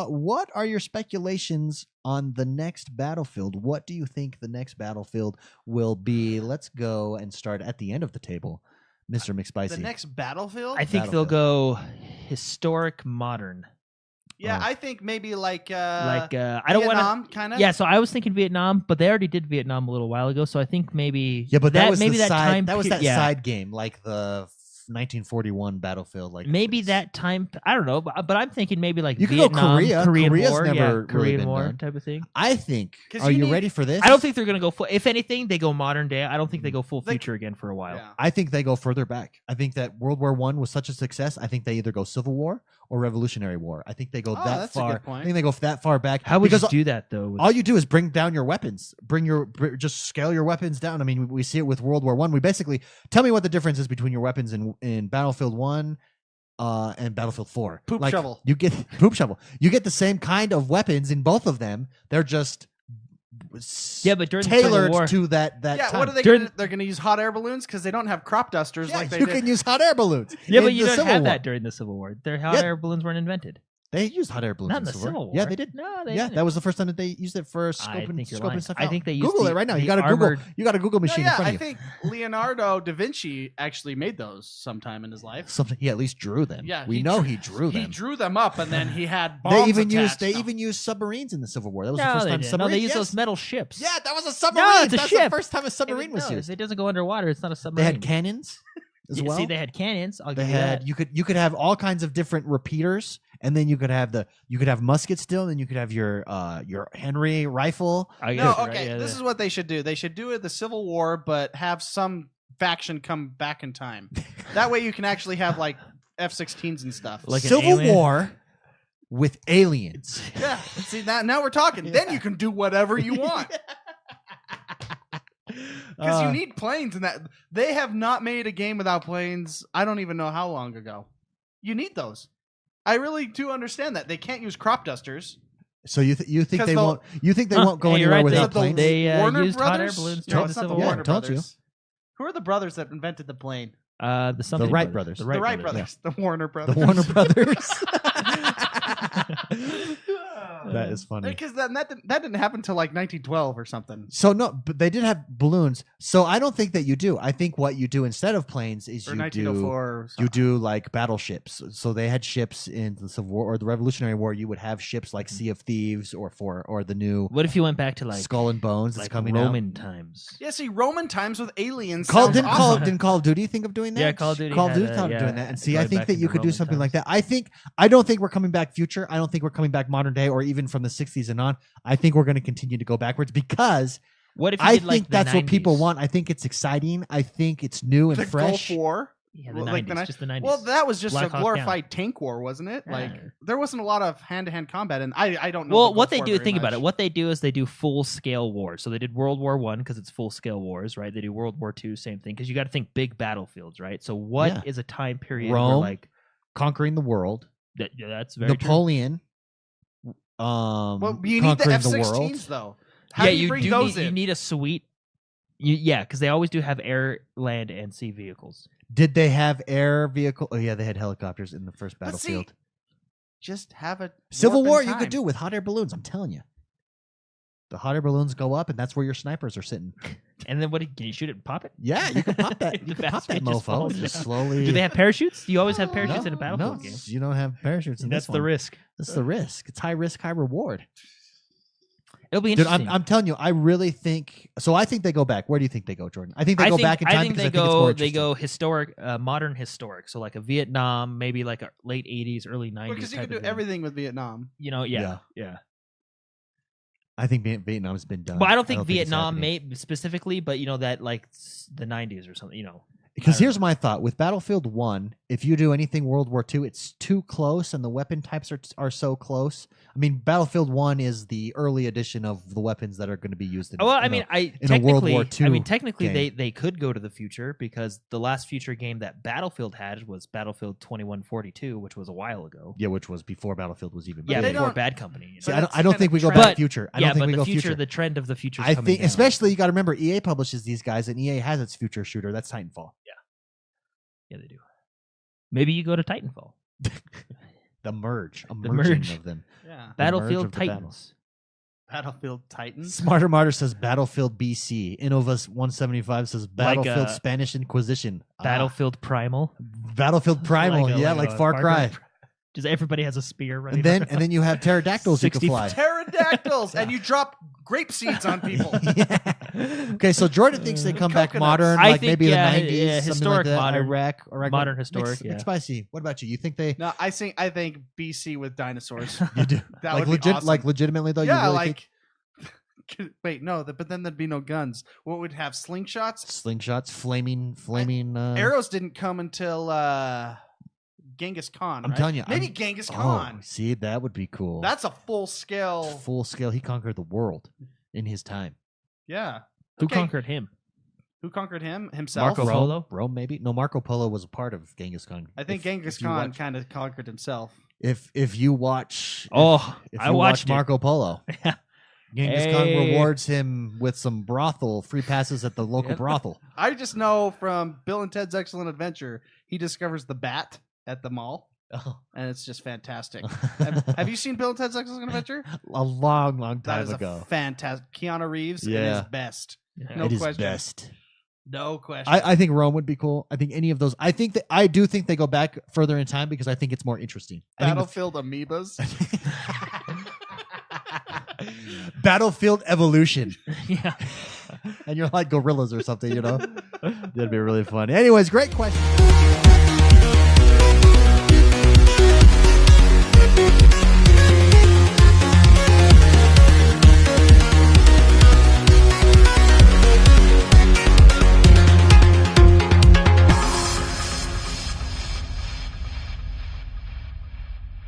What are your speculations on the next Battlefield? What do you think the next Battlefield will be? Let's go and start at the end of the table, Mr. McSpicy. The next Battlefield? I think they'll go historic modern. Yeah, I think maybe like I don't Vietnam, want to kind of. Yeah, so I was thinking Vietnam, but they already did Vietnam a little while ago. So I think maybe but that was maybe the that side, time that was that yeah. side game, like the 1941 Battlefield. Like maybe that time. I don't know, but I'm thinking maybe like you could Vietnam, go Korea. Korean Korea's War, never really Korean been War done. type of thing. I think. 'Cause Are you you ready for this? I don't think they're gonna go full. If anything, they go modern day. I don't think they go full future again for a while. Yeah. I think they go further back. I think that World War I was such a success. I think they either go Civil War or Revolutionary War. I think they go that that's a far. good point. I think they go that far back. How would because you do that though? all you do is bring down your weapons. Just scale your weapons down. I mean, we see it with World War I. We basically tell me what the difference is between your weapons in Battlefield 1 and Battlefield 4. Poop shovel. You get poop shovel. You get the same kind of weapons in both of them. They're just but during the Civil tailored War- to that Yeah, time. what are they During- going to They're going to use hot air balloons because they don't have crop dusters Yeah, like they you did. can use hot air balloons. Yeah, in but you the don't Civil have War. that during the Civil War. Their hot Yeah. air balloons weren't invented. They used hot air balloons Not in the Civil Civil Yeah, War. they did. No, they Yeah, didn't. that was the first time that they used it for I scoping, think you're lying. stuff I out. think they used Google the- it right now. the You got a armored- Google. You got a Google machine in front I of you. think Leonardo da Vinci actually made those sometime in his life. Something he at least drew them. Yeah, we he know drew- he drew them. He drew them up, and then he had bombs They even attached. used submarines in the Civil War. That was No, the first they time didn't. submarines. No, they used yes. those metal ships. Yeah, that was a submarine. No, it's a That's ship. the first time a submarine was used. It doesn't go underwater. It's not a They submarine. had cannons as well. See, they had cannons. I'll They give you had that. you could have all kinds of different repeaters, and then you could have muskets still, and then you could have your Henry rifle. I No, guess you're okay. right, This is what they should do. They should do it the Civil War, but have some faction come back in time. That way, you can actually have like F-16s and stuff. Like an Civil alien? War with aliens. Yeah. See, now we're talking. Then you can do whatever you want. Because you need planes, and that they have not made a game without planes. I don't even know how long ago. You need those. I really do understand that they can't use crop dusters. So you think 'Cause they they'll- won't? You think they Huh, won't go hey, you're anywhere right, without the planes? They Warner used hot air Brothers? balloons No, during it's the not Civil the War. Warner told you. Brothers. Who are the brothers that invented the plane? The something Wright brothers. The The Wright brothers. brothers. The Warner The brothers. Warner Brothers. That is funny. Because that didn't happen until like 1912 or something. So no, but they did have balloons. So I don't think that you do. I think what you do instead of planes is Or you 1904 or you something. do like battleships. So they had ships in the Civil War or the Revolutionary War. You would have ships like Sea of Thieves or the new What if you went back to like Skull and Bones that's like coming Roman times? Yeah, see, Roman times with aliens. out. Sounds awesome. Didn't Call of Duty think of doing that? Yeah, Call of Duty Call of had Duty a- thought of yeah, doing that. And see, going I think back that into you could do Roman something like times. that. I don't think we're coming back future. I don't think we're coming back modern day or even from the 60s and on. I think we're going to continue to go backwards because What if you I did, like, think the that's what people 90s? want. I think it's exciting. I think it's new and The fresh. Gulf War. Yeah, the Like 90s, just the 90s. Well, that was just Black a Hawk glorified tank war, wasn't it? Yeah. Like there wasn't a lot of hand-to-hand combat, and I don't know. Well, the what Gulf they War do, very think about much. it. What they do is they do full scale wars. So they did World War I because it's full scale wars, right? They do World War II, same thing. Because you got to think big battlefields, right? So what is Yeah. a time period where Rome, like conquering the world. that's very true. Napoleon. Well, you need the conquering the world. F-16s though. How Yeah, do you bring do those need, in? you need a sweet. Yeah, because they always do have air, land, and sea vehicles. Did they have air vehicle? Oh yeah, they had helicopters in the first But see, battlefield. just have a Civil warp in War you time. could do with hot air balloons. I'm telling you. The hot air balloons go up, and that's where your snipers are sitting. And then can you shoot it and pop it? Yeah, you can pop that. The You can pop fast that one just mofo. falls Just down. slowly. Do they have parachutes? Do you always have parachutes no, in a battlefield no, game? You don't have parachutes in That's this the one. risk. That's the risk. It's high risk, high reward. It'll be Dude, interesting. I'm telling you, I really think. So I think they go back. Where do you think they go, Jordan? I think they go back in time because I think it's more they interesting. go historic, modern historic. So like a Vietnam, maybe like a late '80s, early '90s. Because you type can do of thing. everything with Vietnam. You know, yeah. I think Vietnam's been done. But I don't think it's Vietnam happening. specifically, but you know that like the '90s or something. You know, Because I don't here's my thought with Battlefield 1, if you do anything World War II, it's too close and the weapon types are so close. I mean, Battlefield 1 is the early edition of the weapons that are going to be used in well, I in mean, in a World War II I mean, technically, game. they could go to the future because the last future game that Battlefield had was Battlefield 2142, which was a while ago. Yeah, which was before Battlefield was even Yeah, big. they before don't- Bad Company. You know? See, But I that's don't kind think of we go trend. back future. I don't think but we the go future, future. the trend of the future. I think, especially you got to remember, EA publishes these guys, and EA has its future shooter. That's Titanfall. Yeah, they do. Maybe you go to Titanfall. The merge, a The merging merge. of them. Yeah. Battlefield of the battle. Titans. Battlefield Titans. Smarter Martyr says Battlefield BC. Innovus 175 says Battlefield Spanish Inquisition. Battlefield Primal. Battlefield Primal. Like Far Cry. Just everybody has a spear running. And then you have pterodactyls you can 60 fly. Pterodactyls, and you drop grape seeds on people. Yeah. Okay, so Jordan thinks they come back Coconuts. modern, I like think, maybe yeah, the 90s, yeah, something historic like that. modern. Iraq Modern historic, yeah. McSpicy. What about you? You think they No, I think BC with dinosaurs. you do That like would be awesome. like legitimately though? Yeah, you really like. Wait, no, but then there'd be no guns. What would have slingshots? think slingshots, flaming. Arrows didn't come until Genghis Khan. I'm right? telling you, maybe Genghis Khan. See, that would be cool. That's a full scale. full scale. He conquered the world in his time. Yeah. Who Okay, conquered him? Who conquered him? Himself. Marco Polo? Rome, maybe. No, Marco Polo was a part of Genghis Khan. I think Genghis if you Khan watch- kind of conquered himself. If you watch, Oh, if I you watched watch Marco Polo, Yeah. Genghis Khan Hey. rewards him with some brothel free passes at the local Yep. brothel. I just know from Bill and Ted's Excellent Adventure, he discovers the bat at the mall, Oh. and it's just fantastic. have you seen Bill and Ted's Excellent Adventure? A long That time is ago. a fantastic. Keanu Reeves Yeah. at his best. No It is question. best. No question. I think Rome would be cool. I think any of those. I do think they go back further in time because I think it's more interesting. I think the- Battlefield amoebas. Battlefield Evolution. Yeah. And you're like gorillas or something, you know? That'd be really funny. Anyways, great question.